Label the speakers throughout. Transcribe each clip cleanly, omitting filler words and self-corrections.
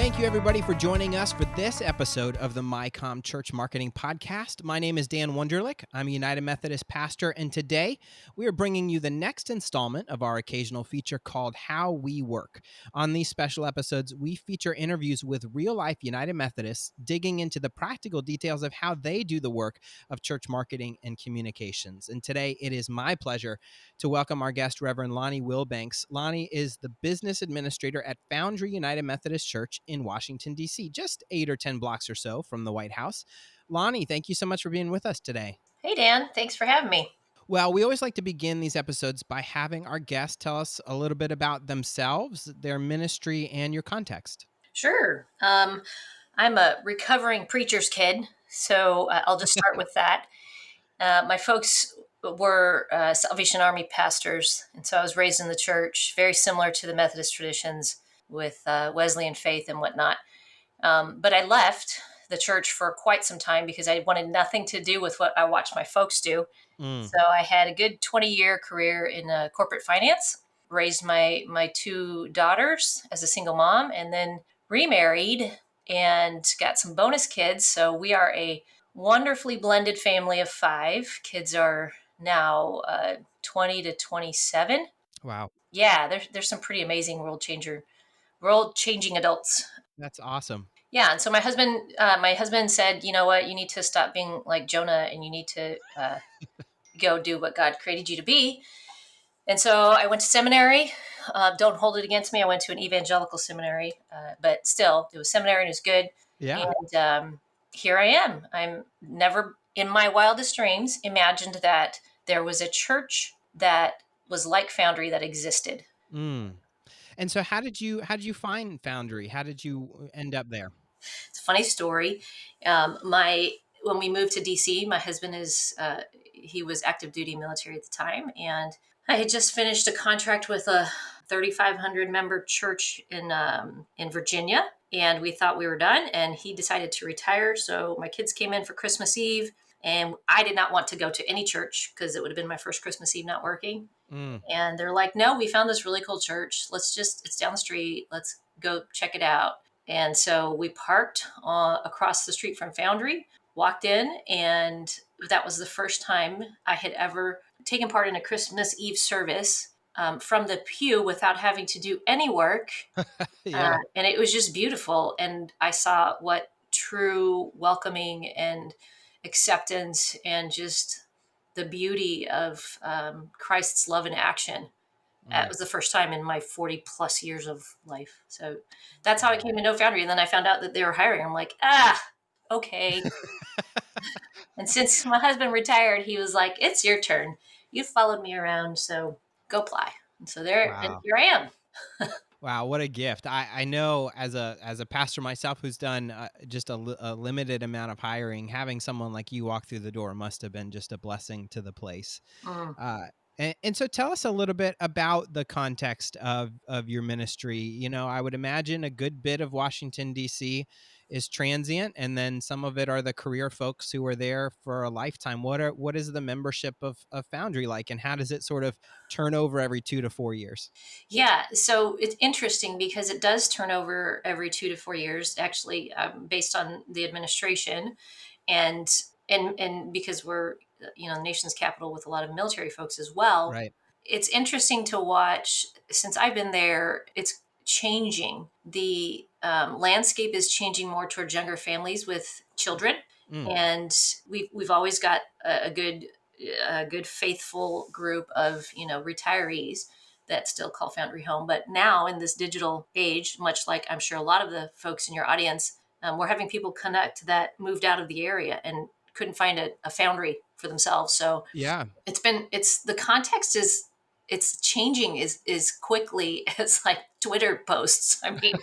Speaker 1: Thank you, everybody, for joining us for this episode of the MyCom Church Marketing Podcast. My name is Dan Wunderlich. I'm a United Methodist pastor, and today we are bringing you the next installment of our occasional feature called How We Work. On these special episodes, we feature interviews with real-life United Methodists, digging into the practical details of how they do the work of church marketing and communications. And today, it is my pleasure to welcome our guest, Reverend Kealani Willbanks. Lonnie is the business administrator at Foundry United Methodist Church in Washington, D.C., just 8 or 10 blocks or so from the White House. Lonnie, thank you so much for being with us today.
Speaker 2: Hey, Dan. Thanks for having me.
Speaker 1: Well, we always like to begin these episodes by having our guests tell us a little bit about themselves, their ministry, and your context.
Speaker 2: Sure. I'm a recovering preacher's kid, so I'll just start with that. My folks were Salvation Army pastors, and so I was raised in the church, very similar to the Methodist traditions with Wesleyan faith and whatnot. But I left the church for quite some time because I wanted nothing to do with what I watched my folks do. So I had a good 20-year career in corporate finance, raised my two daughters as a single mom, and then remarried and got some bonus kids. So we are a wonderfully blended family of 5. Kids are now 20 to 27.
Speaker 1: Wow.
Speaker 2: Yeah, there's some pretty amazing world-changing adults.
Speaker 1: That's awesome.
Speaker 2: Yeah, and so my husband said, you know what, you need to stop being like Jonah, and you need to go do what God created you to be. And so I went to seminary. Don't hold it against me. I went to an evangelical seminary, but still, it was seminary and it was good.
Speaker 1: Yeah.
Speaker 2: And here I am. I'm never in my wildest dreams imagined that there was a church that was like Foundry that existed.
Speaker 1: And so how did you find Foundry? How did you end up there?
Speaker 2: It's a funny story. When we moved to DC, my husband he was active duty military at the time, and I had just finished a contract with a 3,500 member church in Virginia, and we thought we were done. And he decided to retire, so my kids came in for Christmas Eve, and I did not want to go to any church because it would have been my first Christmas Eve not working. And they're like, "No, we found this really cool church. It's down the street. Let's go check it out." And so we parked across the street from Foundry, walked in, and that was the first time I had ever taken part in a Christmas Eve service from the pew without having to do any work.
Speaker 1: Yeah.
Speaker 2: And it was just beautiful. And I saw what true welcoming and acceptance and just the beauty of Christ's love in action. That was the first time in my 40 plus years of life. So that's how I came to know Foundry. And then I found out that they were hiring. I'm like, okay. And since my husband retired, he was like, "It's your turn. You followed me around, so go apply." And so and
Speaker 1: Wow.
Speaker 2: here I am.
Speaker 1: Wow, what a gift. I know as a pastor myself who's done just a limited amount of hiring, having someone like you walk through the door must have been just a blessing to the place.
Speaker 2: Mm.
Speaker 1: And so tell us a little bit about the context of your ministry. You know, I would imagine a good bit of Washington, D.C. is transient, and then some of it are the career folks who are there for a lifetime. What is the membership of Foundry like, and how does it sort of turn over every 2 to 4 years?
Speaker 2: Yeah, so it's interesting because it does turn over every 2 to 4 years, actually, based on the administration, and and because we're the nation's capital with a lot of military folks as well.
Speaker 1: Right.
Speaker 2: It's interesting to watch since I've been there. It's changing. The landscape is changing more towards younger families with children,
Speaker 1: Mm.
Speaker 2: and we've always got a good faithful group of retirees that still call Foundry home. But now in this digital age, much like I'm sure a lot of the folks in your audience, we're having people connect that moved out of the area and couldn't find a Foundry for themselves. So
Speaker 1: Yeah.
Speaker 2: it's the context is it's changing is quickly as like Twitter posts. I mean,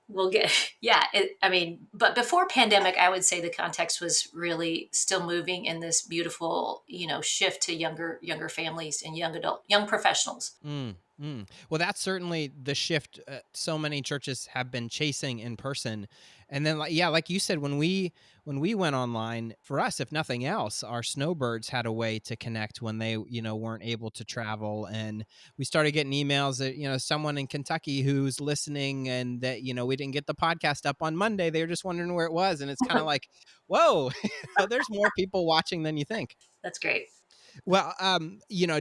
Speaker 2: we'll get yeah. But before pandemic, I would say the context was really still moving in this beautiful shift to younger families and young professionals.
Speaker 1: Well, that's certainly the shift. So many churches have been chasing in person, and then, like, yeah, like you said, when we went online, for us, if nothing else, our snowbirds had a way to connect when they weren't able to travel, and we started getting emails that someone in Kentucky who's listening, and that we didn't get the podcast up on Monday. They were just wondering where it was, and it's kind of like, whoa, there's more people watching than you think.
Speaker 2: That's great.
Speaker 1: Well,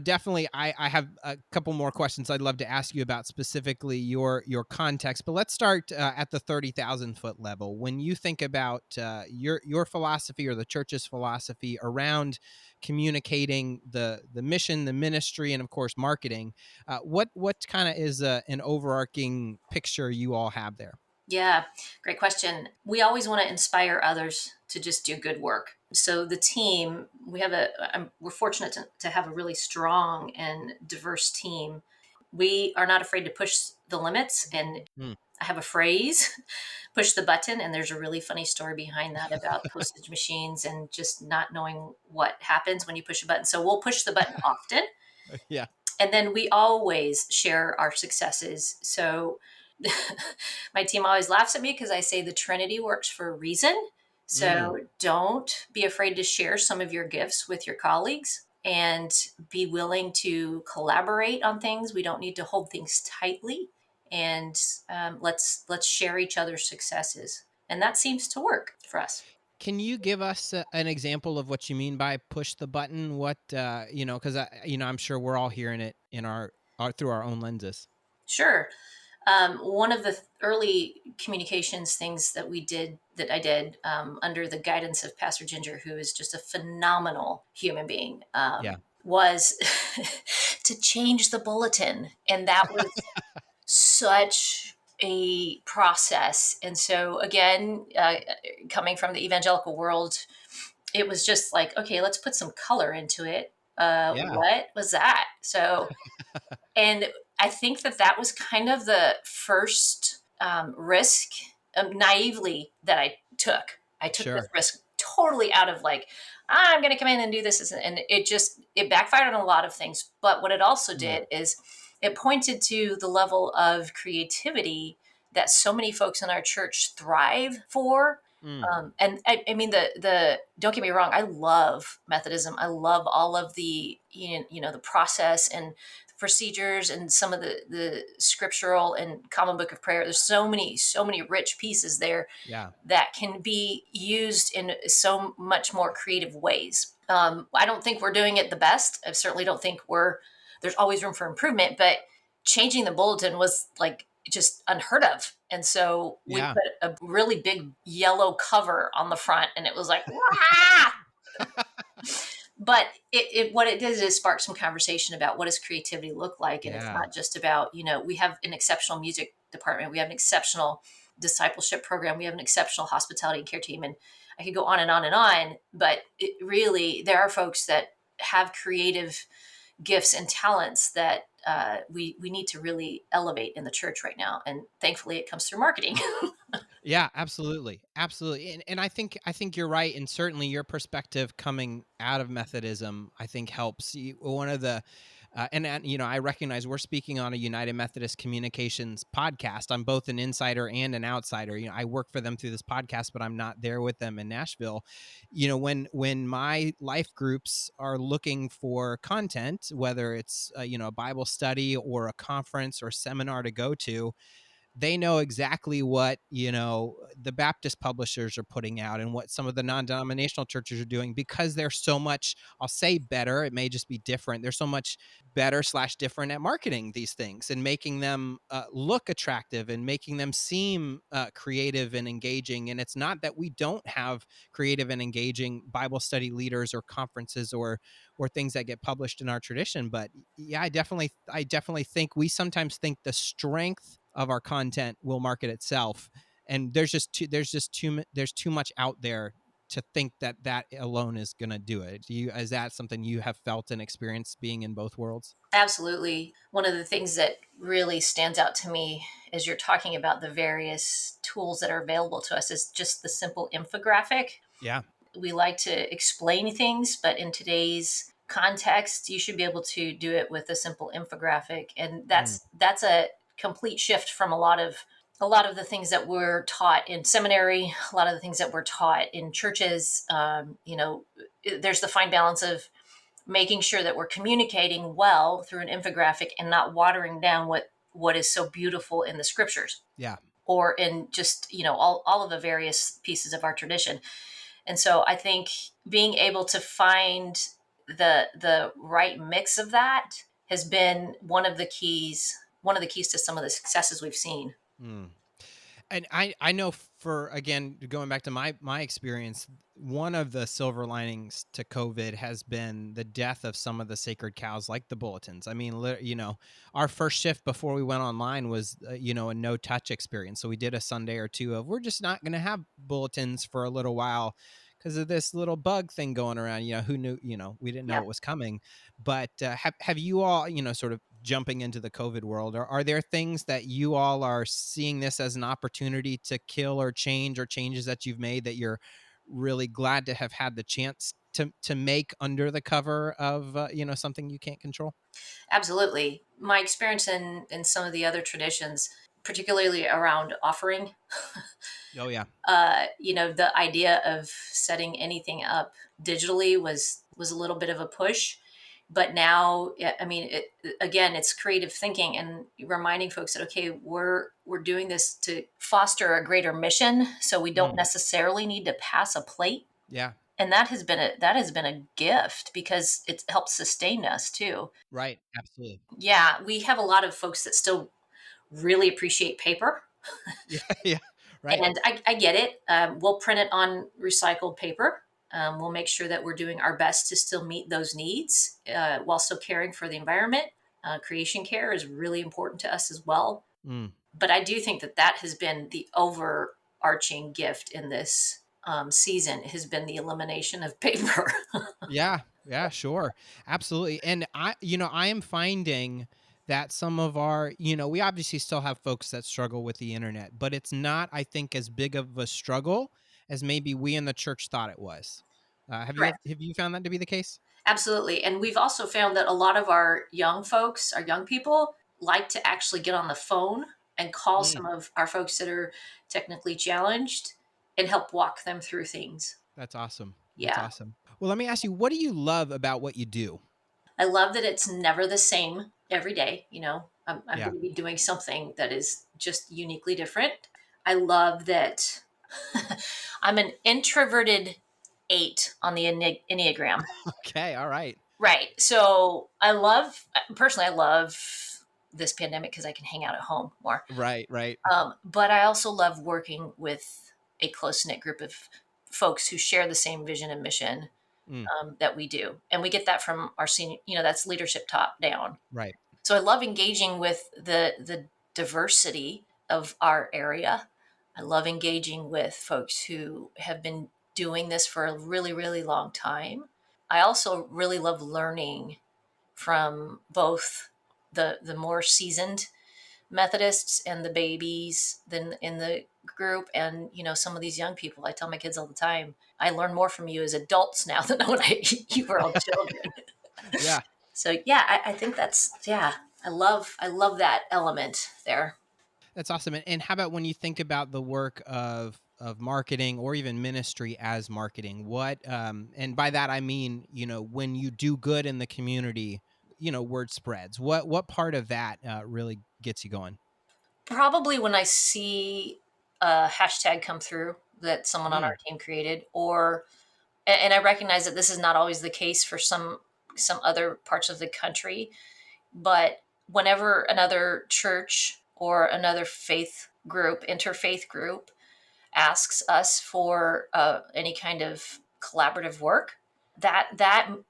Speaker 1: definitely, I have a couple more questions I'd love to ask you about specifically your context, but let's start at the 30,000 foot level. When you think about your philosophy or the church's philosophy around communicating the mission, the ministry, and of course marketing, what kind of is an overarching picture you all have there?
Speaker 2: Yeah, great question. We always want to inspire others to just do good work. So the team, we're fortunate to have a really strong and diverse team. We are not afraid to push the limits. And
Speaker 1: Mm.
Speaker 2: I have a phrase, push the button. And there's a really funny story behind that about postage machines and just not knowing what happens when you push a button. So we'll push the button often.
Speaker 1: Yeah.
Speaker 2: And then we always share our successes. So my team always laughs at me because I say the Trinity works for a reason.
Speaker 1: Mm.
Speaker 2: So don't be afraid to share some of your gifts with your colleagues and be willing to collaborate on things. We don't need to hold things tightly, and let's share each other's successes. And that seems to work for us.
Speaker 1: Can you give us an example of what you mean by push the button? What because I'm sure we're all hearing it in our through our own lenses.
Speaker 2: Sure. One of the early communications things that I did under the guidance of Pastor Ginger, who is just a phenomenal human being,
Speaker 1: Yeah,
Speaker 2: was to change the bulletin. And that was such a process. And so, again, coming from the evangelical world, it was just like, okay, let's put some color into it.
Speaker 1: yeah,
Speaker 2: What was that? So, and I think that was kind of the first risk, naively, that I took. I took this
Speaker 1: sure.
Speaker 2: risk totally out of like, I'm going to come in and do this. And it backfired on a lot of things. But what it also
Speaker 1: Mm,
Speaker 2: did is it pointed to the level of creativity that so many folks in our church thrive for.
Speaker 1: mm,
Speaker 2: And I mean, don't get me wrong, I love Methodism. I love all of the, the process and procedures and some of the scriptural and common book of prayer. There's so many rich pieces there
Speaker 1: yeah,
Speaker 2: that can be used in so much more creative ways. I don't think we're doing it the best. I certainly don't think there's always room for improvement, but changing the bulletin was like just unheard of. And so we
Speaker 1: yeah,
Speaker 2: put a really big yellow cover on the front, and it was like, Wah! But what it did is spark some conversation about what does creativity look like. And it's
Speaker 1: yeah,
Speaker 2: not just about, we have an exceptional music department, we have an exceptional discipleship program, we have an exceptional hospitality and care team, and I could go on and on and on. But it really, there are folks that have creative gifts and talents that we need to really elevate in the church right now, and thankfully it comes through marketing.
Speaker 1: yeah. Absolutely, absolutely. And I think you're right, and certainly your perspective coming out of Methodism, I think helps. One of the and I recognize we're speaking on a United Methodist Communications podcast. I'm both an insider and an outsider. I work for them through this podcast, but I'm not there with them in Nashville. When my life groups are looking for content, whether it's a Bible study or a conference or seminar to go to, they know exactly what the Baptist publishers are putting out and what some of the non-denominational churches are doing, because they're so much, I'll say better, it may just be different, they're so much better slash different at marketing these things and making them look attractive and making them seem creative and engaging. And it's not that we don't have creative and engaging Bible study leaders or conferences or things that get published in our tradition, but yeah, I definitely think we sometimes think the strength of our content will market itself, and there's too much out there to think that that alone is going to do it. Is that something you have felt and experienced being in both worlds?
Speaker 2: Absolutely. One of the things that really stands out to me as you're talking about the various tools that are available to us is just the simple infographic.
Speaker 1: Yeah.
Speaker 2: We like to explain things, but in today's context, you should be able to do it with a simple infographic, and
Speaker 1: Mm,
Speaker 2: that's a complete shift from a lot of the things that were taught in seminary, a lot of the things that were taught in churches. There's the fine balance of making sure that we're communicating well through an infographic and not watering down what is so beautiful in the scriptures
Speaker 1: yeah.
Speaker 2: or in just all of the various pieces of our tradition. And so I think being able to find the right mix of that has been one of the keys to some of the successes we've seen.
Speaker 1: Mm. And I know, for again, going back to my experience, one of the silver linings to COVID has been the death of some of the sacred cows, like the bulletins. I mean, our first shift before we went online was a no touch experience. So we did a Sunday or two of, we're just not going to have bulletins for a little while because of this little bug thing going around. Who knew? We didn't know
Speaker 2: Yeah,
Speaker 1: it was coming. But have you all, sort of jumping into the COVID world, or are there things that you all are seeing this as an opportunity to kill or change, or changes that you've made that you're really glad to have had the chance to make under the cover of something you can't control?
Speaker 2: absolutely. My experience in some of the other traditions, particularly around offering,
Speaker 1: Oh yeah.
Speaker 2: the idea of setting anything up digitally was a little bit of a push. But now, yeah, I mean, again, it's creative thinking and reminding folks that, okay, we're doing this to foster a greater mission, so we don't
Speaker 1: Mm,
Speaker 2: necessarily need to pass a plate.
Speaker 1: yeah.
Speaker 2: And that has been a gift because it helps sustain us too.
Speaker 1: Right. Absolutely.
Speaker 2: Yeah, we have a lot of folks that still really appreciate paper.
Speaker 1: Yeah. Yeah. Right.
Speaker 2: And I get it. We'll print it on recycled paper. We'll make sure that we're doing our best to still meet those needs while still caring for the environment. Creation care is really important to us as well.
Speaker 1: Mm.
Speaker 2: But I do think that has been the overarching gift in this season has been the elimination of paper.
Speaker 1: Yeah, yeah, sure. Absolutely. And I am finding that some of our, we obviously still have folks that struggle with the internet, but it's not, I think, as big of a struggle as maybe we in the church thought it was. Have you found that to be the case?
Speaker 2: Absolutely. And we've also found that a lot of our young folks, our young people, like to actually get on the phone and call
Speaker 1: Mm,
Speaker 2: some of our folks that are technically challenged and help walk them through things.
Speaker 1: that's awesome. That's
Speaker 2: Yeah.
Speaker 1: awesome. Well, let me ask you, what do you love about what you do?
Speaker 2: I love that it's never the same every day. I'm
Speaker 1: Yeah.
Speaker 2: going to be doing something that is just uniquely different. I love that I'm an introverted eight on the Enneagram.
Speaker 1: Okay. All right.
Speaker 2: Right. So personally, I love this pandemic because I can hang out at home more.
Speaker 1: Right. Right.
Speaker 2: But I also love working with a close knit group of folks who share the same vision and mission
Speaker 1: Mm,
Speaker 2: that we do. And we get that from our senior, that's leadership top down.
Speaker 1: right.
Speaker 2: So I love engaging with the diversity of our area. I love engaging with folks who have been doing this for a really, really long time. I also really love learning from both the more seasoned Methodists and the babies than in the group, and some of these young people. I tell my kids all the time, I learn more from you as adults now than when you were all children.
Speaker 1: Yeah.
Speaker 2: So yeah, I think that's yeah. I love that element there.
Speaker 1: That's awesome. And how about when you think about the work of marketing or even ministry as marketing? What and by that I mean, when you do good in the community, word spreads. What part of that really gets you going?
Speaker 2: Probably when I see a hashtag come through that someone on our
Speaker 1: Mm,
Speaker 2: team created, or and I recognize that this is not always the case for some other parts of the country, but whenever another church or another faith group, interfaith group, asks us for any kind of collaborative work, that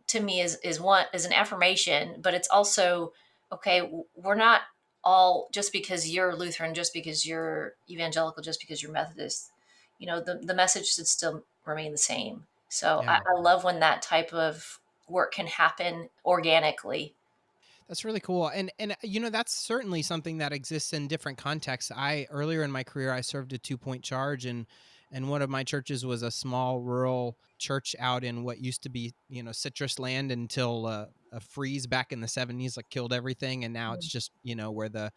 Speaker 2: to me is an affirmation, but it's also okay. We're not all just because you're Lutheran, just because you're evangelical, just because you're Methodist. The message should still remain the same. So I,
Speaker 1: yeah.
Speaker 2: I love when that type of work can happen organically.
Speaker 1: That's really cool. And that's certainly something that exists in different contexts. I Earlier in my career I served a 2-point charge, and and one of my churches was a small rural church out in what used to be, citrus land until a freeze back in the 70s like killed everything, and now it's just, where the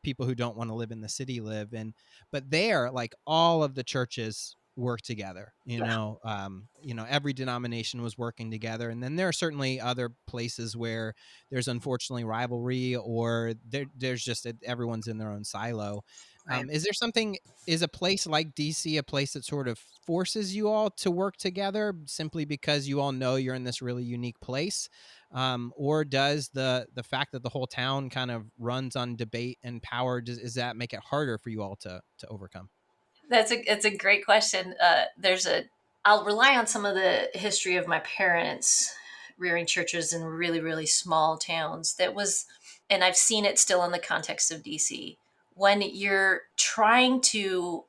Speaker 1: people who don't want to live in the city live. And but there, like, all of the churches work together, every denomination was working together. And then there are certainly other places where there's unfortunately rivalry, or there's just everyone's in their own silo.
Speaker 2: Right.
Speaker 1: Is there something, is a place like DC a place that sort of forces you all to work together simply because you all know you're in this really unique place? Or does the fact that the whole town kind of runs on debate and power, does that make it harder for you all to overcome?
Speaker 2: It's a great question. I'll rely on some of the history of my parents rearing churches in really, really small towns. And I've seen it still in the context of DC. When you're trying to,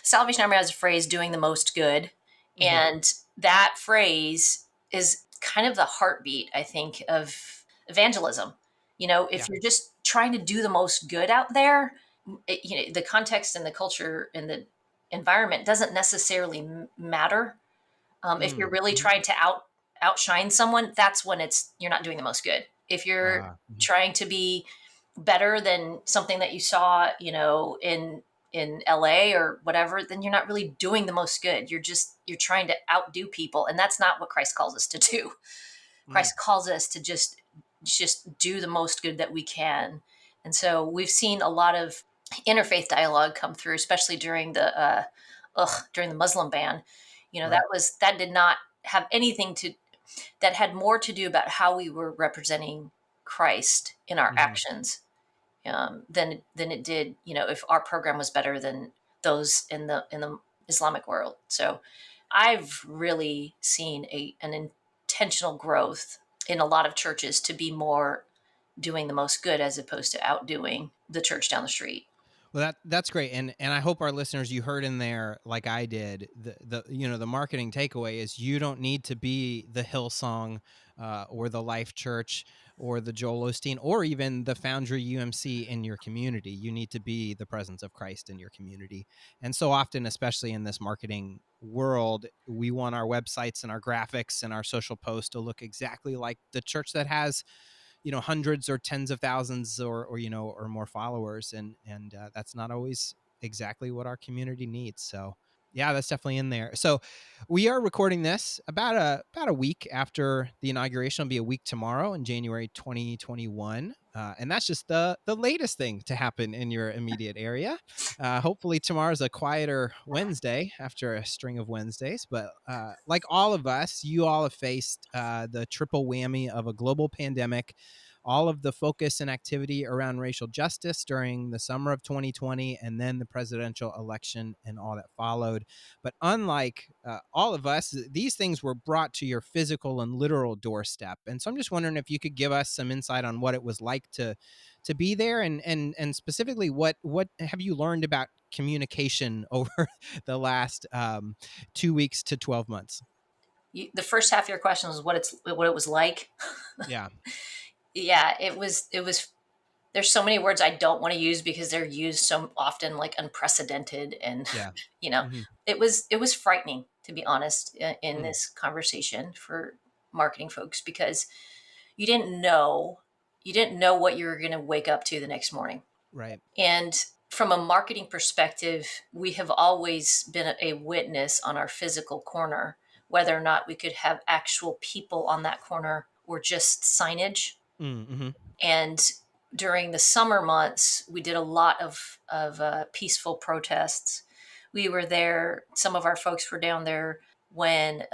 Speaker 2: Salvation Army has a phrase, doing the most good.
Speaker 1: Hmm.
Speaker 2: And that phrase is kind of the heartbeat, I think, of evangelism.
Speaker 1: Yeah.
Speaker 2: If you're just trying to do the most good out there, the context and the culture and the environment doesn't necessarily matter. If you're
Speaker 1: Mm.
Speaker 2: really
Speaker 1: Hmm.
Speaker 2: trying to outshine someone, that's when you're not doing the most good. If you're
Speaker 1: Mhm.
Speaker 2: trying to be better than something that you saw, in LA or whatever, then you're not really doing the most good. You're trying to outdo people, and that's not what Christ calls us to do.
Speaker 1: Mm.
Speaker 2: Christ calls us to just do the most good that we can. And so we've seen a lot of interfaith dialogue come through, especially during the Muslim ban.
Speaker 1: Right.
Speaker 2: That did not have anything to that had more to do about how we were representing Christ in our
Speaker 1: Hmm.
Speaker 2: actions, than it did, if our program was better than those in the Islamic world. So I've really seen an intentional growth in a lot of churches to be more doing the most good as opposed to outdoing the church down the street.
Speaker 1: Well, that's great, and I hope our listeners, you heard in there, like I did, the marketing takeaway is you don't need to be the Hillsong, or the Life Church, or the Joel Osteen, or even the Foundry UMC in your community. You need to be the presence of Christ in your community. And so often, especially in this marketing world, we want our websites and our graphics and our social posts to look exactly like the church that has, hundreds or tens of thousands, or more followers, and that's not always exactly what our community needs. So yeah, that's definitely in there. So we are recording this about a week after the inauguration. It'll be a week tomorrow in January 2021, and that's just the latest thing to happen in your immediate area. Hopefully tomorrow's a quieter Wednesday after a string of Wednesdays, but like all of us, you all have faced the triple whammy of a global pandemic, all of the focus and activity around racial justice during the summer of 2020, and then the presidential election and all that followed. But unlike all of us, these things were brought to your physical and literal doorstep. And so I'm just wondering if you could give us some insight on what it was like to be there, and specifically what have you learned about communication over the last 2 weeks to 12 months?
Speaker 2: The first half of your question was what it was like.
Speaker 1: Yeah.
Speaker 2: Yeah, it was. There's so many words I don't want to use because they're used so often, like unprecedented, and
Speaker 1: Yeah.
Speaker 2: you know,
Speaker 1: Hmm.
Speaker 2: it was frightening, to be honest, in
Speaker 1: Mm.
Speaker 2: this conversation for marketing folks, because you didn't know you didn't know what you were going to wake up to the next morning.
Speaker 1: Right.
Speaker 2: And from a marketing perspective, we have always been a witness on our physical corner, whether or not we could have actual people on that corner or just signage.
Speaker 1: Mm-hmm.
Speaker 2: And during the summer months, we did a lot of peaceful protests. We were there. Some of our folks were down there when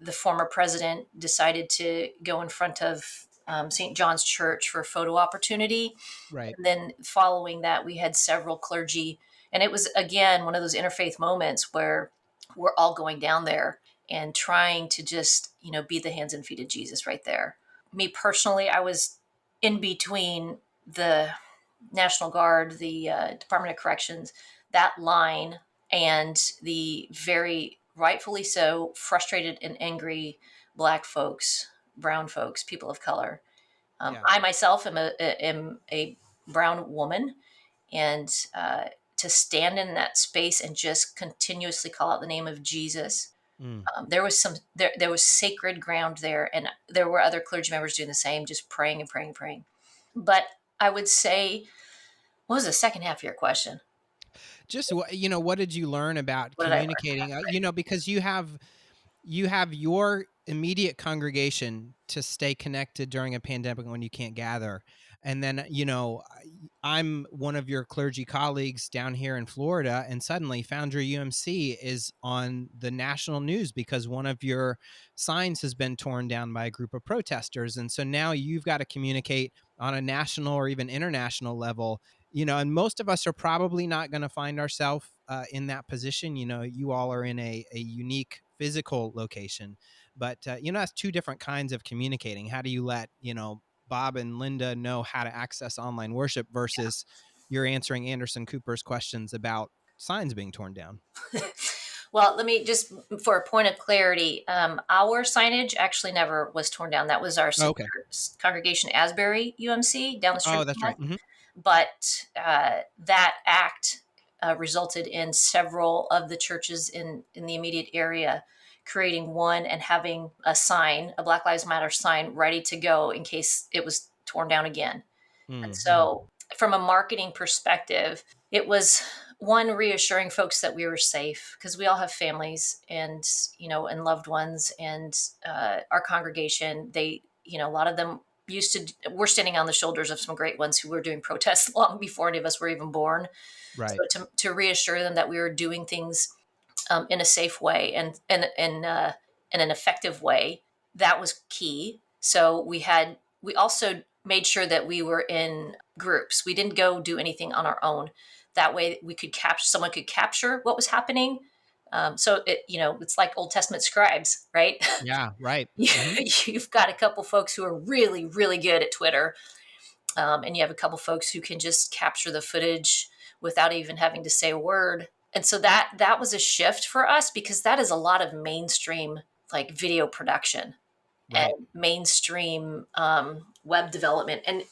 Speaker 2: the former president decided to go in front of St. John's Church for a photo opportunity.
Speaker 1: Right.
Speaker 2: And then following that, we had several clergy. And it was, again, one of those interfaith moments where we're all going down there and trying to just, be the hands and feet of Jesus right there. Me personally, I was in between the National Guard, the Department of Corrections, that line, and the very rightfully so frustrated and angry Black folks, brown folks, people of color.
Speaker 1: Yeah.
Speaker 2: I myself am a brown woman, and to stand in that space and just continuously call out the name of Jesus.
Speaker 1: Mm.
Speaker 2: There was sacred ground there, and there were other clergy members doing the same, just praying and praying and praying. But I would say, what was the second half of your question?
Speaker 1: Just what did you learn about
Speaker 2: What did I learn?
Speaker 1: communicating? Because you have your immediate congregation to stay connected during a pandemic when you can't gather. And then, I'm one of your clergy colleagues down here in Florida, and suddenly Foundry UMC is on the national news because one of your signs has been torn down by a group of protesters. And so now you've got to communicate on a national or even international level. And most of us are probably not going to find ourselves in that position. You all are in a unique physical location, but that's two different kinds of communicating. How do you let Bob and Linda know how to access online worship versus you're answering Anderson Cooper's questions about signs being torn down?
Speaker 2: Well, let me just, for a point of clarity, our signage actually never was torn down. That was our
Speaker 1: Oh,
Speaker 2: sister
Speaker 1: okay.
Speaker 2: congregation, Asbury UMC, down the street
Speaker 1: Oh, that's
Speaker 2: from us.
Speaker 1: right. Hmm.
Speaker 2: But that act resulted in several of the churches in the immediate area creating one and having a sign, a Black Lives Matter sign, ready to go in case it was torn down again. And
Speaker 1: Mm-hmm.
Speaker 2: so, from a marketing perspective, it was one reassuring folks that we were safe because we all have families and and loved ones, and our congregation. A lot of them used to. We're standing on the shoulders of some great ones who were doing protests long before any of us were even born.
Speaker 1: Right.
Speaker 2: So to reassure them that we were doing things in a safe way and in an effective way, that was key. So we also made sure that we were in groups. We didn't go do anything on our own. That way we could capture someone could capture what was happening. So it's like Old Testament scribes, right?
Speaker 1: Yeah. Right. Hmm.
Speaker 2: You've got a couple folks who are really, really good at Twitter, and you have a couple folks who can just capture the footage without even having to say a word. And so that was a shift for us because that is a lot of mainstream like video production and
Speaker 1: Right.
Speaker 2: mainstream web development. And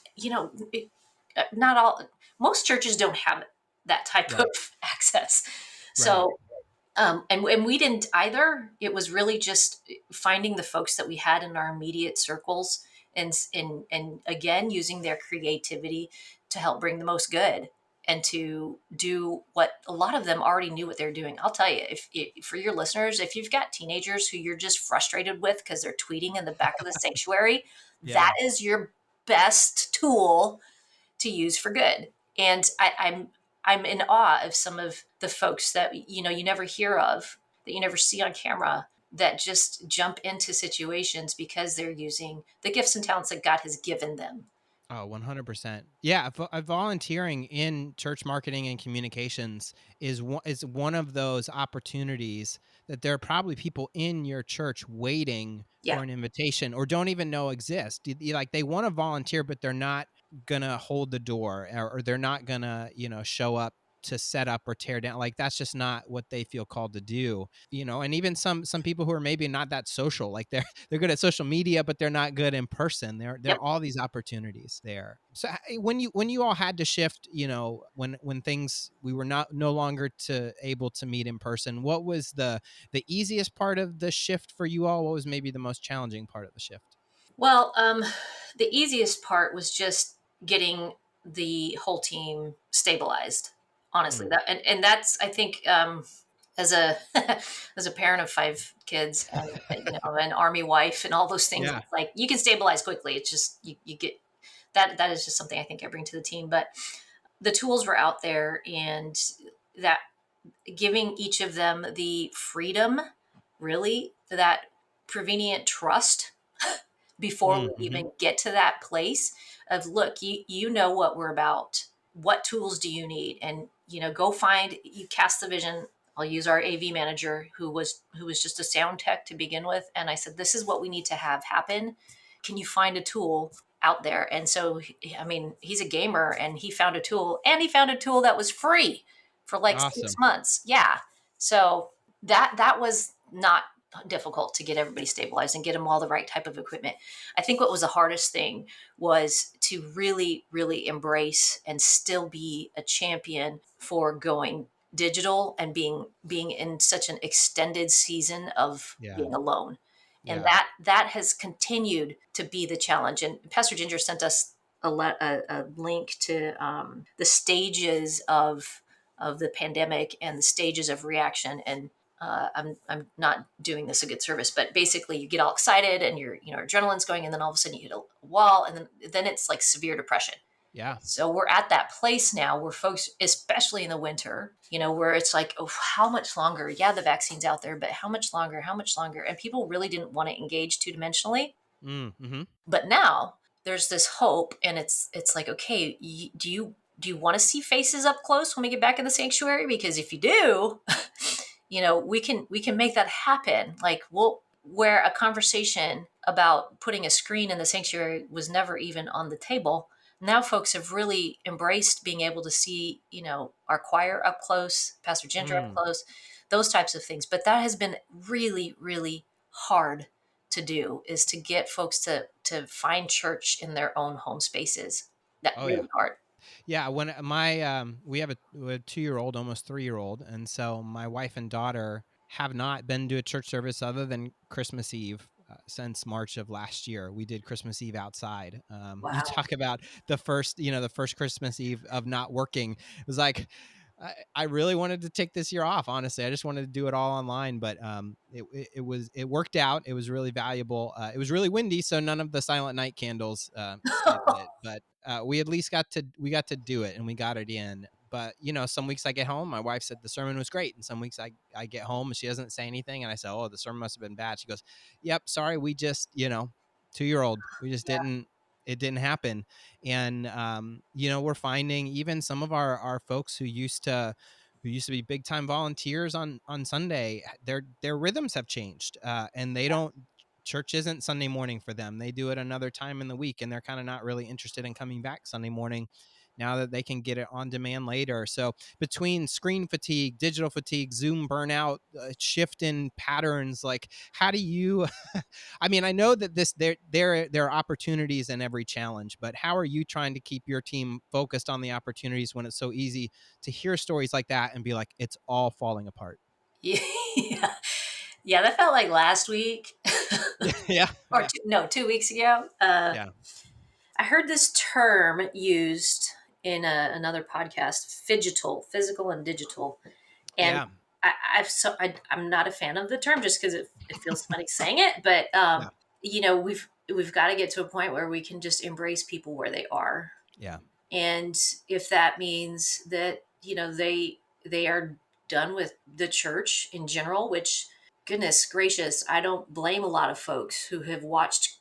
Speaker 2: not all most churches don't have that type of
Speaker 1: Right.
Speaker 2: access.
Speaker 1: Right.
Speaker 2: So and we didn't either. It was really just finding the folks that we had in our immediate circles, and again using their creativity to help bring the most good and to do what a lot of them already knew what they're doing. I'll tell you, if for your listeners, if you've got teenagers who you're just frustrated with because they're tweeting in the back of the sanctuary, that
Speaker 1: Yeah.
Speaker 2: is your best tool to use for good. And I'm in awe of some of the folks that you never hear of, that you never see on camera, that just jump into situations because they're using the gifts and talents that God has given them.
Speaker 1: Oh, 100%. Yeah, volunteering in church marketing and communications is one of those opportunities that there are probably people in your church waiting
Speaker 2: Yeah.
Speaker 1: for an invitation or don't even know exist. Like they want to volunteer, but they're not gonna hold the door, or they're not gonna, show up to set up or tear down. Like that's just not what they feel called to do. And even some people who are maybe not that social, like they're good at social media, but they're not good in person. There are
Speaker 2: Yep.
Speaker 1: all these opportunities there. So when you all had to shift, when things we were not no longer to able to meet in person, what was the easiest part of the shift for you all? What was maybe the most challenging part of the shift?
Speaker 2: Well, the easiest part was just getting the whole team stabilized. Honestly,
Speaker 1: Mm.
Speaker 2: and that's I think as a as a parent of five kids and an army wife and all those things,
Speaker 1: Yeah.
Speaker 2: it's like you can stabilize quickly. It's just you get that is just something I think I bring to the team. But the tools were out there, and that giving each of them the freedom, really, that prevenient trust before we
Speaker 1: Mm-hmm.
Speaker 2: even get to that place of, look, you know what we're about, what tools do you need, and go find, you cast the vision. I'll use our AV manager who was just a sound tech to begin with, and I said, this is what we need to have happen. Can you find a tool out there? And so I mean, he's a gamer, and he found a tool, and he found a tool that was free for like six
Speaker 1: Awesome.
Speaker 2: months yeah. So that was not difficult to get everybody stabilized and get them all the right type of equipment. I think what was the hardest thing was to really, really embrace and still be a champion for going digital and being in such an extended season of
Speaker 1: Yeah.
Speaker 2: being alone. And
Speaker 1: Yeah.
Speaker 2: that has continued to be the challenge. And Pastor Ginger sent us a link to the stages of the pandemic and the stages of reaction. And I'm not doing this a good service, but basically you get all excited and your adrenaline's going, and then all of a sudden you hit a wall, and then it's like severe depression.
Speaker 1: Yeah.
Speaker 2: So we're at that place now where folks, especially in the winter, where it's like, oh, how much longer? Yeah, the vaccine's out there, but how much longer? How much longer? And people really didn't want to engage two dimensionally.
Speaker 1: Mm-hmm.
Speaker 2: But now there's this hope, and it's like, okay, do you want to see faces up close when we get back in the sanctuary? Because if you do, we can make that happen. Like, we'll where a conversation about putting a screen in the sanctuary was never even on the table. Now folks have really embraced being able to see, our choir up close, Pastor Ginger up
Speaker 1: Mm.
Speaker 2: close, those types of things. But that has been really, really hard to do, is to get folks to find church in their own home spaces. That
Speaker 1: Oh yeah.
Speaker 2: really hard.
Speaker 1: Yeah, when my we have a 2-year-old, almost 3-year-old, and so my wife and daughter have not been to a church service other than Christmas Eve since March of last year. We did Christmas Eve outside. You
Speaker 2: Wow.
Speaker 1: talk about the first Christmas Eve of not working. It was like I really wanted to take this year off. Honestly, I just wanted to do it all online, but it worked out. It was really valuable. It was really windy, so none of the Silent Night candles stayed lit, but we at least got to do it, and we got it in. But some weeks I get home, my wife said the sermon was great, and some weeks I get home and she doesn't say anything, and I say, oh, the sermon must have been bad. She goes, yep, sorry, we just 2-year-old, we just
Speaker 2: Yeah.
Speaker 1: didn't it didn't happen. And we're finding even some of our folks who used to be big time volunteers on Sunday, their rhythms have changed, and they don't church isn't Sunday morning for them. They do it another time in the week, and they're kind of not really interested in coming back Sunday morning now that they can get it on demand later. So between screen fatigue, digital fatigue, Zoom burnout, shift in patterns, like how do you I mean, I know that there are opportunities in every challenge, but how are you trying to keep your team focused on the opportunities when it's so easy to hear stories like that and be like, it's all falling apart?
Speaker 2: Yeah. Yeah, that felt like last week.
Speaker 1: Yeah,
Speaker 2: Or
Speaker 1: yeah,
Speaker 2: no, 2 weeks ago.
Speaker 1: yeah,
Speaker 2: I heard this term used in another podcast: phygital, physical and digital. And
Speaker 1: yeah,
Speaker 2: I'm not a fan of the term, just because it feels funny saying it. But
Speaker 1: yeah,
Speaker 2: we've got to get to a point where we can just embrace people where they are.
Speaker 1: yeah.
Speaker 2: And if that means that, they are done with the church in general, which, goodness gracious, I don't blame a lot of folks who have watched,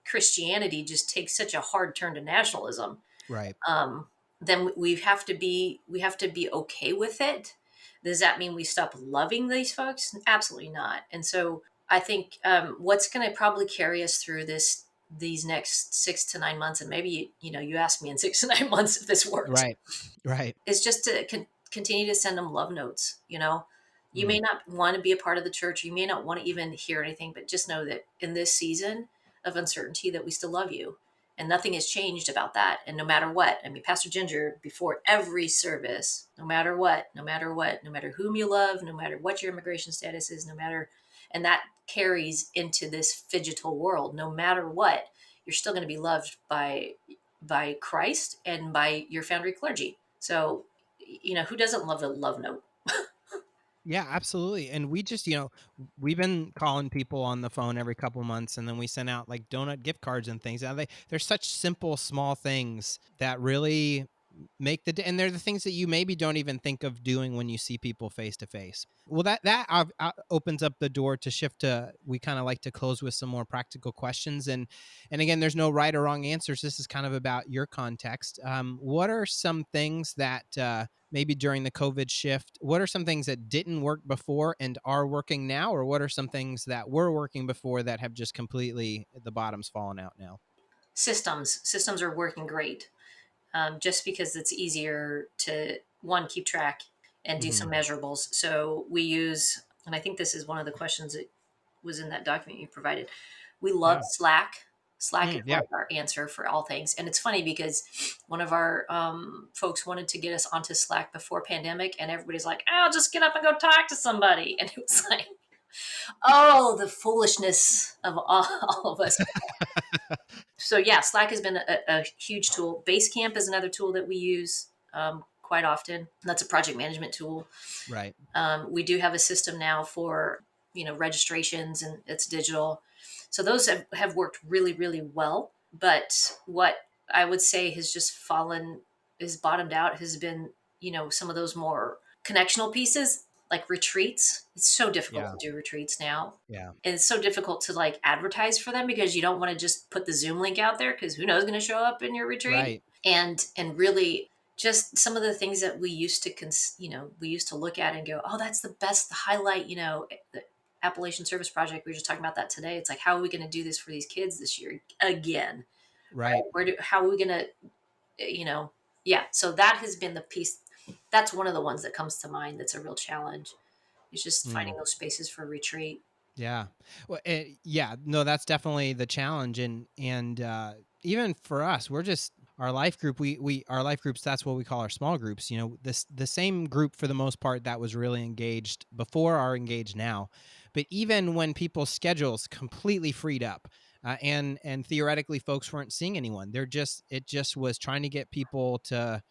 Speaker 2: Christianity just take such a hard turn to nationalism.
Speaker 1: Right.
Speaker 2: um, then we have to be okay with it. Does that mean we stop loving these folks? Absolutely not. And so I think, what's going to probably carry us through these next 6 to 9 months, and maybe you asked me in 6 to 9 months if this works,
Speaker 1: Right. Right.
Speaker 2: is just to continue to send them love notes. You may
Speaker 1: Mm.
Speaker 2: not want to be a part of the church, you may not want to even hear anything, but just know that in this season of uncertainty, that we still love you, and nothing has changed about that. And no matter what, I mean, Pastor Ginger, before every service, no matter what, no matter what, no matter whom you love, no matter what your immigration status is, no matter, and that carries into this phygital world, no matter what, you're still going to be loved by Christ and by your Foundry clergy. So, who doesn't love a love note?
Speaker 1: Yeah, absolutely. And we've been calling people on the phone every couple months, and then we send out like donut gift cards and things. Now they're such simple, small things that really make and they're the things that you maybe don't even think of doing when you see people face to face. Well, that opens up the door to shift to, we kind of like to close with some more practical questions. And again, there's no right or wrong answers. This is kind of about your context. What are some things that maybe during the COVID shift, what are some things that didn't work before and are working now? Or what are some things that were working before that have just completely, the bottom's fallen out now?
Speaker 2: Systems are working great, just because it's easier to, one, keep track and do
Speaker 1: Hmm.
Speaker 2: some measurables. So we use, and I think this is one of the questions that was in that document you provided. We love
Speaker 1: Yeah.
Speaker 2: Slack. Slack is
Speaker 1: Yeah.
Speaker 2: like our answer for all things. And it's funny because one of our folks wanted to get us onto Slack before pandemic, and everybody's like, "Oh, just get up and go talk to somebody." And it was like, oh, the foolishness of all of us. So yeah, Slack has been a huge tool. Basecamp is another tool that we use quite often. That's a project management tool.
Speaker 1: Right.
Speaker 2: We do have a system now for registrations, and it's digital. So those have worked really, really well. But what I would say has just fallen, is bottomed out, has been some of those more connectional pieces like retreats. It's so difficult
Speaker 1: Yeah.
Speaker 2: to do retreats now.
Speaker 1: Yeah.
Speaker 2: And it's so difficult to like advertise for them because you don't want to just put the Zoom link out there because who knows going to show up in your retreat.
Speaker 1: Right.
Speaker 2: And really just some of the things that we used to we used to look at and go, oh, that's the best, the highlight, the Appalachian Service Project. We were just talking about that today. It's like, how are we going to do this for these kids this year again? Right?
Speaker 1: Right.
Speaker 2: How are we going to, yeah. So that has been the piece. That's one of the ones that comes to mind. That's a real challenge. It's just
Speaker 1: Mm.
Speaker 2: finding those spaces for retreat.
Speaker 1: Yeah. Well, yeah, no, that's definitely the challenge. And even for us, we're just our life group. Our life groups. That's what we call our small groups. The same group for the most part that was really engaged before are engaged now. But even when people's schedules completely freed up, and theoretically folks weren't seeing anyone, it just was trying to get people to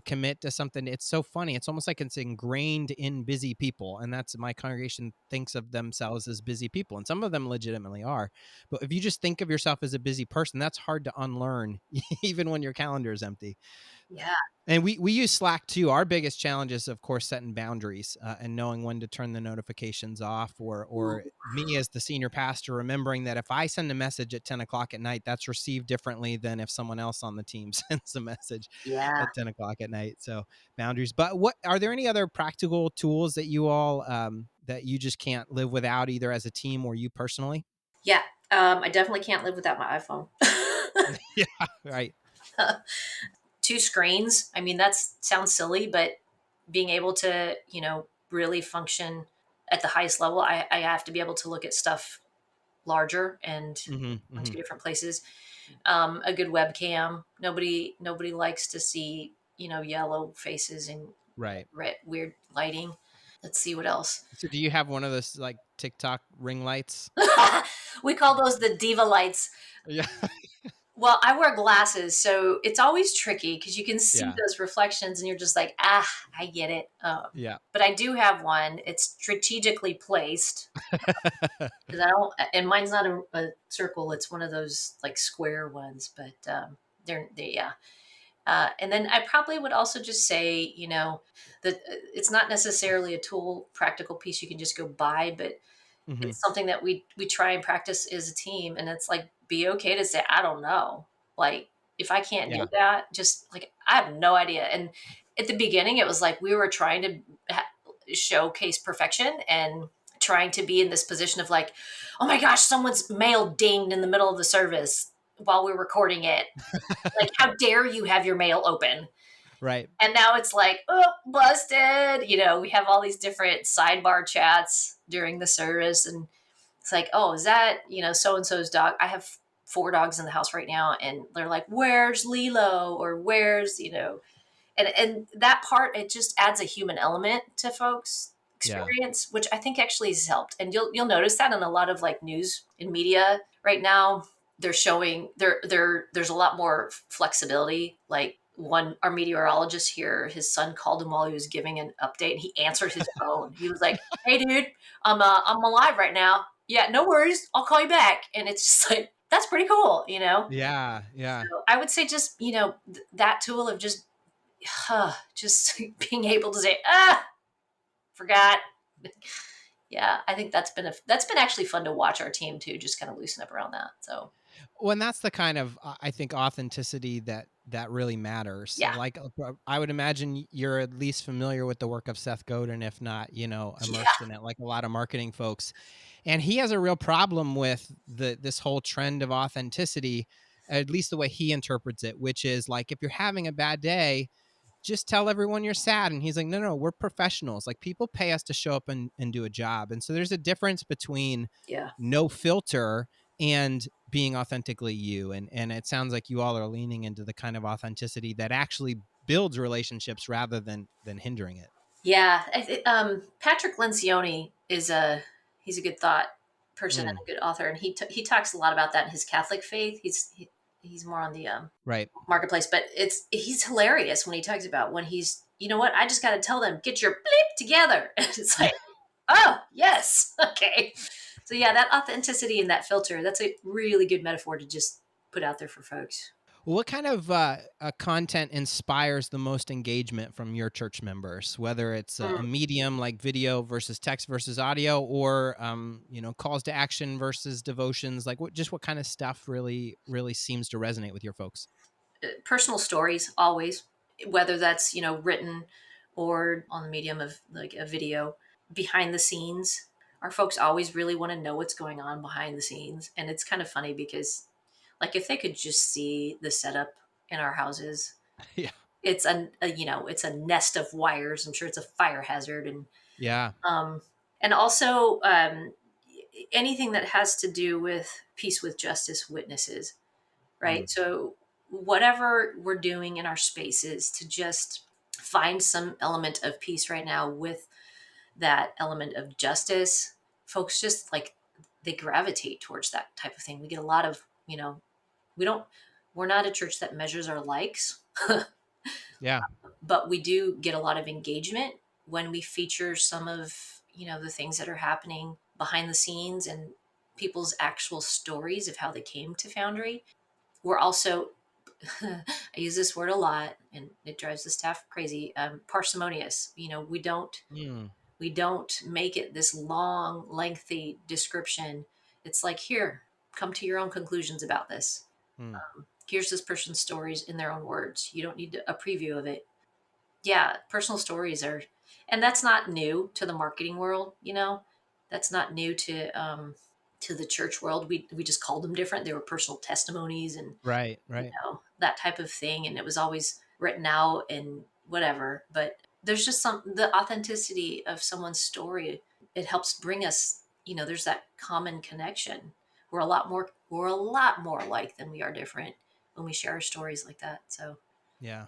Speaker 1: commit to something. It's so funny. It's almost like it's ingrained in busy people. And that's my congregation thinks of themselves as busy people. And some of them legitimately are. But if you just think of yourself as a busy person, that's hard to unlearn, even when your calendar is empty.
Speaker 2: Yeah.
Speaker 1: And we use Slack too. Our biggest challenge is, of course, setting boundaries and knowing when to turn the notifications off,
Speaker 2: Ooh,
Speaker 1: or me as the senior pastor, remembering that if I send a message at 10 o'clock at night, that's received differently than if someone else on the team sends a message
Speaker 2: yeah.
Speaker 1: at 10 o'clock at night. So boundaries. But what are there any other practical tools that you all that you just can't live without, either as a team or you personally?
Speaker 2: Yeah. I definitely can't live without my iPhone.
Speaker 1: Yeah, right.
Speaker 2: Two screens. I mean, that sounds silly, but being able to, really function at the highest level, I have to be able to look at stuff larger and
Speaker 1: Hmm.
Speaker 2: on
Speaker 1: Hmm.
Speaker 2: two different places. A good webcam. Nobody likes to see, yellow faces and
Speaker 1: Right.
Speaker 2: red, weird lighting. Let's see what else.
Speaker 1: So do you have one of those like TikTok ring lights?
Speaker 2: We call those the diva lights.
Speaker 1: Yeah.
Speaker 2: Well, I wear glasses, so it's always tricky because you can see
Speaker 1: Yeah.
Speaker 2: those reflections and you're just like, ah, I get it.
Speaker 1: Yeah.
Speaker 2: But I do have one. It's strategically placed because I don't, and mine's not a circle. It's one of those like square ones, but yeah. And then I probably would also just say, that it's not necessarily a tool, practical piece you can just go buy, but
Speaker 1: Hmm.
Speaker 2: it's something that we try and practice as a team. And it's like, be okay to say, I don't know. Like, if I can't do
Speaker 1: Yeah.
Speaker 2: that, just like, I have no idea. And at the beginning, it was like we were trying to showcase perfection and trying to be in this position of like, oh my gosh, someone's mail dinged in the middle of the service while we're recording it. Like, how dare you have your mail open?
Speaker 1: Right.
Speaker 2: And now it's like, oh, busted. We have all these different sidebar chats during the service. And it's like, oh, is that, so and so's dog? I have four dogs in the house right now. And they're like, where's Lilo? Or where's, and that part, it just adds a human element to folks'
Speaker 1: Yeah.
Speaker 2: experience, which I think actually has helped. And you'll notice that in a lot of like news and media right now. They're showing there's a lot more flexibility. Like our meteorologist here, his son called him while he was giving an update, and he answered his phone. He was like, "Hey, dude, I'm alive right now. Yeah, no worries. I'll call you back." And it's just like that's pretty cool.
Speaker 1: Yeah. Yeah.
Speaker 2: So I would say just that tool of just being able to say forgot. Yeah, I think that's been actually fun to watch our team too, just kind of loosen up around that. So
Speaker 1: Well, and that's the kind of I think authenticity that really matters.
Speaker 2: yeah.
Speaker 1: Like I would imagine you're at least familiar with the work of Seth Godin, if not,
Speaker 2: Yeah.
Speaker 1: immersed in it, like a lot of marketing folks. And he has a real problem with this whole trend of authenticity, at least the way he interprets it, which is like if you're having a bad day, just tell everyone you're sad. And he's like, no, no, we're professionals. Like, people pay us to show up and do a job. And so there's a difference between
Speaker 2: Yeah.
Speaker 1: no filter and being authentically you. And it sounds like you all are leaning into the kind of authenticity that actually builds relationships rather than hindering it.
Speaker 2: Yeah, Patrick Lencioni is he's a good thought person and
Speaker 1: Mm,
Speaker 2: a good author, and he talks a lot about that in his Catholic faith. He's more on the
Speaker 1: right.
Speaker 2: marketplace, but he's hilarious when he talks about when he's, you know what, I just got to tell them, get your bleep together. And it's
Speaker 1: Yeah.
Speaker 2: like, oh yes, okay. So yeah, that authenticity and that filter, that's a really good metaphor to just put out there for folks.
Speaker 1: Well, what kind of content inspires the most engagement from your church members? Whether it's a
Speaker 2: Mm.
Speaker 1: medium like video versus text versus audio, or calls to action versus devotions. Like, what kind of stuff really seems to resonate with your folks?
Speaker 2: Personal stories always, whether that's, written or on the medium of like a video, behind the scenes. Our folks always really want to know what's going on behind the scenes, and it's kind of funny because, like, if they could just see the setup in our houses,
Speaker 1: Yeah,
Speaker 2: it's it's a nest of wires. I'm sure it's a fire hazard.
Speaker 1: yeah,
Speaker 2: Um and also, anything that has to do with peace with justice witnesses,
Speaker 1: mm,
Speaker 2: right? So whatever we're doing in our spaces to just find some element of peace right now with that element of justice, folks just like, they gravitate towards that type of thing. We get a lot of, we don't we're not a church that measures our likes,
Speaker 1: yeah,
Speaker 2: but we do get a lot of engagement when we feature some of, the things that are happening behind the scenes and people's actual stories of how they came to Foundry. We're also I use this word a lot and it drives the staff crazy. Parsimonious.
Speaker 1: mm,
Speaker 2: We don't make it this long, lengthy description. It's like, here, come to your own conclusions about this.
Speaker 1: mm,
Speaker 2: Here's this person's stories in their own words. You don't need a preview of it. Yeah, personal stories are, and that's not new to the marketing world. That's not new to the church world. We just called them different. They were personal testimonies and
Speaker 1: right, right,
Speaker 2: that type of thing, and it was always written out and whatever. But there's just the authenticity of someone's story. It helps bring us, there's that common connection. We're a lot more alike than we are different when we share our stories like that. So
Speaker 1: yeah.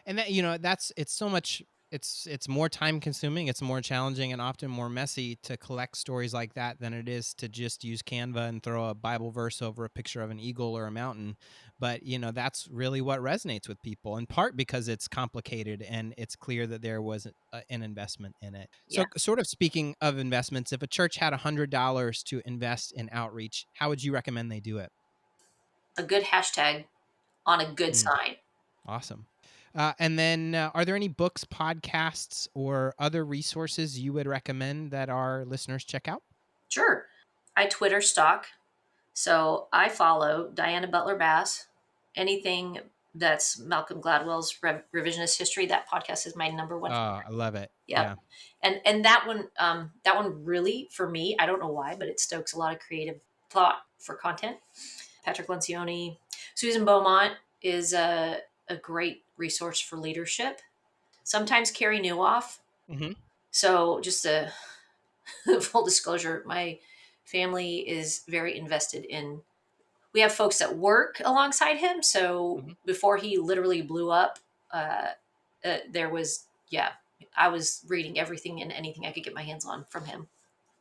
Speaker 1: And that, that's it's so much. It's more time consuming, it's more challenging, and often more messy to collect stories like that than it is to just use Canva and throw a Bible verse over a picture of an eagle or a mountain. But that's really what resonates with people, in part because it's complicated and it's clear that there was an investment in it.
Speaker 2: yeah,
Speaker 1: So, sort of speaking of investments, if a church had $100 to invest in outreach, how would you recommend they do it?
Speaker 2: a good hashtag on a good
Speaker 1: Mm.
Speaker 2: sign.
Speaker 1: Awesome. And then, are there any books, podcasts, or other resources you would recommend that our listeners check out?
Speaker 2: Sure. I Twitter stalk. So I follow Diana Butler Bass. Anything that's Malcolm Gladwell's revisionist history, that podcast is my number one.
Speaker 1: Oh, I love it.
Speaker 2: Yep.
Speaker 1: Yeah.
Speaker 2: And that one really, for me, I don't know why, but it stokes a lot of creative thought for content. Patrick Lencioni, Susan Beaumont is a great resource for leadership. Sometimes Carrie Newhoff.
Speaker 1: Hmm.
Speaker 2: So just a full disclosure, my family is very invested in. We have folks that work alongside him. So
Speaker 1: Hmm.
Speaker 2: before he literally blew up, uh, there was, yeah, I was reading everything and anything I could get my hands on from him.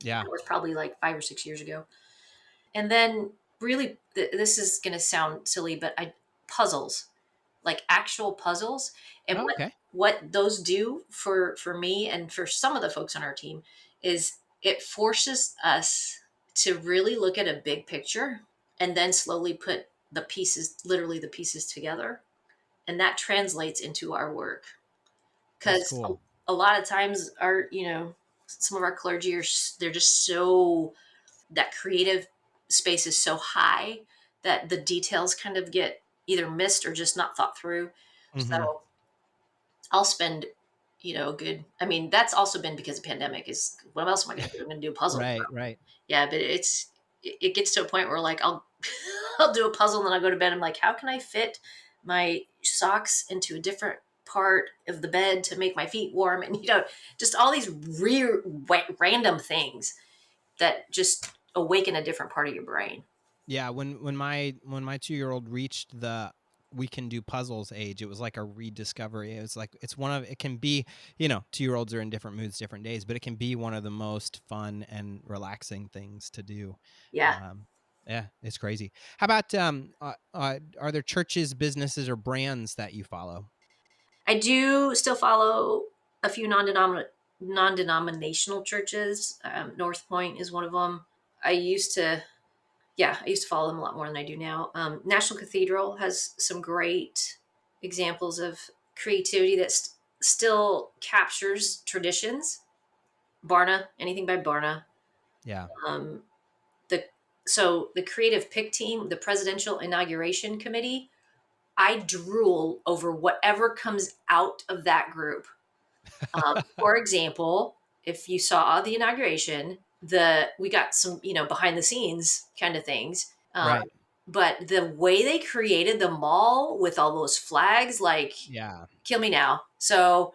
Speaker 1: Yeah.
Speaker 2: That was probably like 5 or 6 years ago. And then, really, this is going to sound silly, but puzzles, like actual puzzles, and
Speaker 1: Oh,
Speaker 2: what
Speaker 1: okay.
Speaker 2: what those do for me and for some of the folks on our team is it forces us to really look at a big picture and then slowly put the pieces, literally the pieces together, and that translates into our work.
Speaker 1: That's
Speaker 2: Because
Speaker 1: cool.
Speaker 2: a lot of times some of our clergy they're just so, that creative space is so high that the details kind of get either missed or just not thought through.
Speaker 1: Hmm.
Speaker 2: So I'll spend, good. I mean, that's also been because of pandemic. Is what else am I going to do? I'm going to do a puzzle.
Speaker 1: Right. Right.
Speaker 2: Yeah, but it gets to a point where like I'll I'll do a puzzle and then I'll go to bed. I'm like, how can I fit my socks into a different part of the bed to make my feet warm, and just all these random things that just awaken a different part of your brain.
Speaker 1: Yeah, when my 2-year-old reached the we can do puzzles age, it was like a rediscovery. It was like it's one of it can be, 2-year-olds are in different moods, different days, but it can be one of the most fun and relaxing things to do.
Speaker 2: Yeah.
Speaker 1: Um, yeah, it's crazy. How about are there churches, businesses, or brands that you follow?
Speaker 2: I do still follow a few non-denominational churches. North Point is one of them. I used to, yeah, I used to follow them a lot more than I do now. National Cathedral has some great examples of creativity that still captures traditions. Barna, anything by Barna.
Speaker 1: Yeah.
Speaker 2: Um, the so the creative pick team, the presidential inauguration committee, I drool over whatever comes out of that group. For example, if you saw the inauguration, the we got some behind the scenes kind of things.
Speaker 1: Right.
Speaker 2: But the way they created the mall with all those flags, like,
Speaker 1: Yeah.
Speaker 2: kill me now. So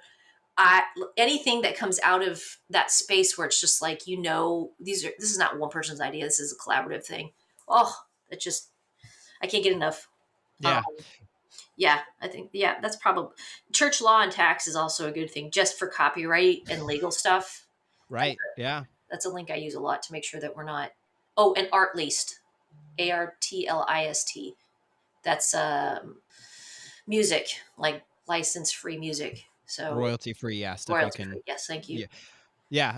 Speaker 2: I anything that comes out of that space where it's just like, this is not one person's idea. This is a collaborative thing. Oh, it just I can't get enough. Um,
Speaker 1: Yeah.
Speaker 2: yeah, I think, yeah, that's probably church law and tax is also a good thing just for copyright and legal stuff.
Speaker 1: Right. Yeah.
Speaker 2: That's a link I use a lot to make sure that we're not. Oh, and Artlist, Artlist. That's music, like license free music. So
Speaker 1: Royalty free. Yeah. Stuff you
Speaker 2: royalty
Speaker 1: can.
Speaker 2: free. Yes, thank you.
Speaker 1: Yeah. Yeah,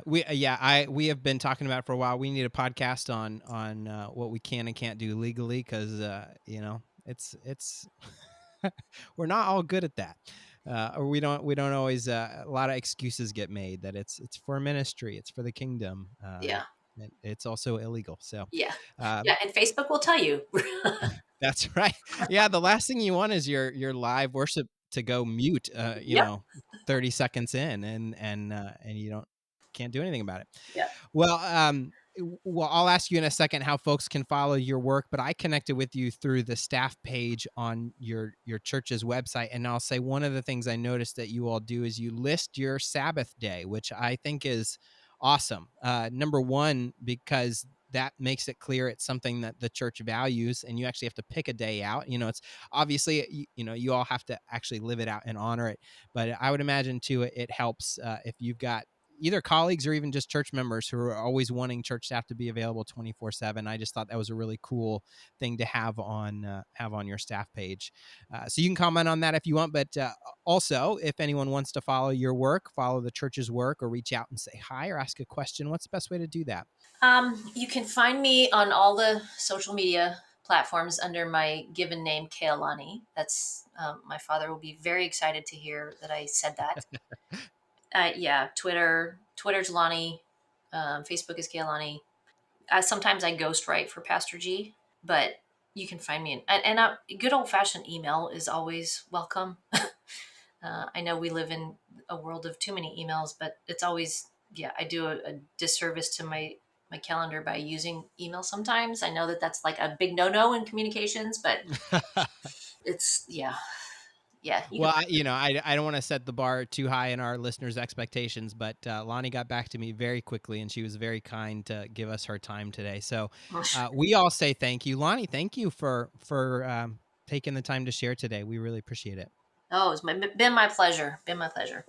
Speaker 1: we have been talking about it for a while. We need a podcast on what we can and can't do legally because it's we're not all good at that, or we don't always. A lot of excuses get made that it's for ministry, it's for the kingdom.
Speaker 2: Yeah,
Speaker 1: And it's also illegal. So
Speaker 2: yeah, yeah.
Speaker 1: um,
Speaker 2: And Facebook will tell you.
Speaker 1: that's right. Yeah, the last thing you want is your live worship to go mute.
Speaker 2: Yep.
Speaker 1: 30 seconds in, and you can't do anything about it.
Speaker 2: Yeah.
Speaker 1: Well, I'll ask you in a second how folks can follow your work, but I connected with you through the staff page on your church's website, and I'll say one of the things I noticed that you all do is you list your Sabbath day, which I think is awesome. Number one, because that makes it clear it's something that the church values, and you actually have to pick a day out. It's obviously you all have to actually live it out and honor it, but I would imagine too it helps if you've got either colleagues or even just church members who are always wanting church staff to be available 24/7. I just thought that was a really cool thing to have on your staff page. So you can comment on that if you want, but also if anyone wants to follow your work, follow the church's work, or reach out and say hi or ask a question, what's the best way to do that?
Speaker 2: You can find me on all the social media platforms under my given name, Kealani. That's my father will be very excited to hear that I said that. Yeah, Twitter's Lonnie. Facebook is Kealani. Sometimes I ghostwrite for Pastor G, but you can find me and good old fashioned email is always welcome. I know we live in a world of too many emails, but it's always, yeah, I do a disservice to my calendar by using email sometimes. I know that that's like a big no-no in communications, but it's, yeah, yeah, you can.
Speaker 1: Well, I don't want to set the bar too high in our listeners' expectations, but Lonnie got back to me very quickly, and she was very kind to give us her time today. So we all say thank you, Lonnie. Thank you for taking the time to share today. We really appreciate it.
Speaker 2: Oh, been my pleasure. Been my pleasure.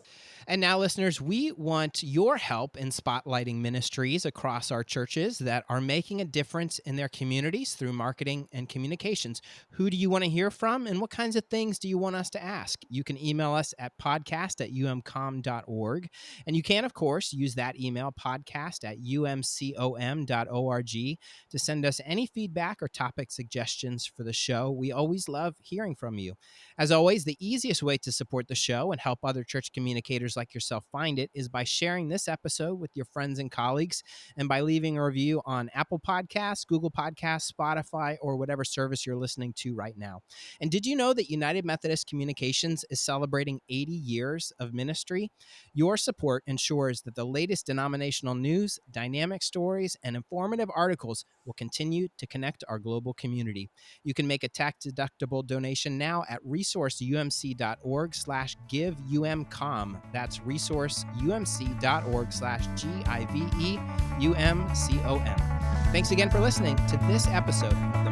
Speaker 1: And now, listeners, we want your help in spotlighting ministries across our churches that are making a difference in their communities through marketing and communications. Who do you want to hear from, and what kinds of things do you want us to ask? You can email us at podcast@umcom.org. And you can, of course, use that email, podcast@umcom.org, to send us any feedback or topic suggestions for the show. We always love hearing from you. As always, the easiest way to support the show and help other church communicators others like yourself find it is by sharing this episode with your friends and colleagues and by leaving a review on Apple Podcasts, Google Podcasts, Spotify, or whatever service you're listening to right now. And did you know that United Methodist Communications is celebrating 80 years of ministry? Your support ensures that the latest denominational news, dynamic stories, and informative articles will continue to connect our global community. You can make a tax-deductible donation now at resourceumc.org/giveumcom. That's resourceumc.org/GIVEUMCOM. Thanks again for listening to this episode of the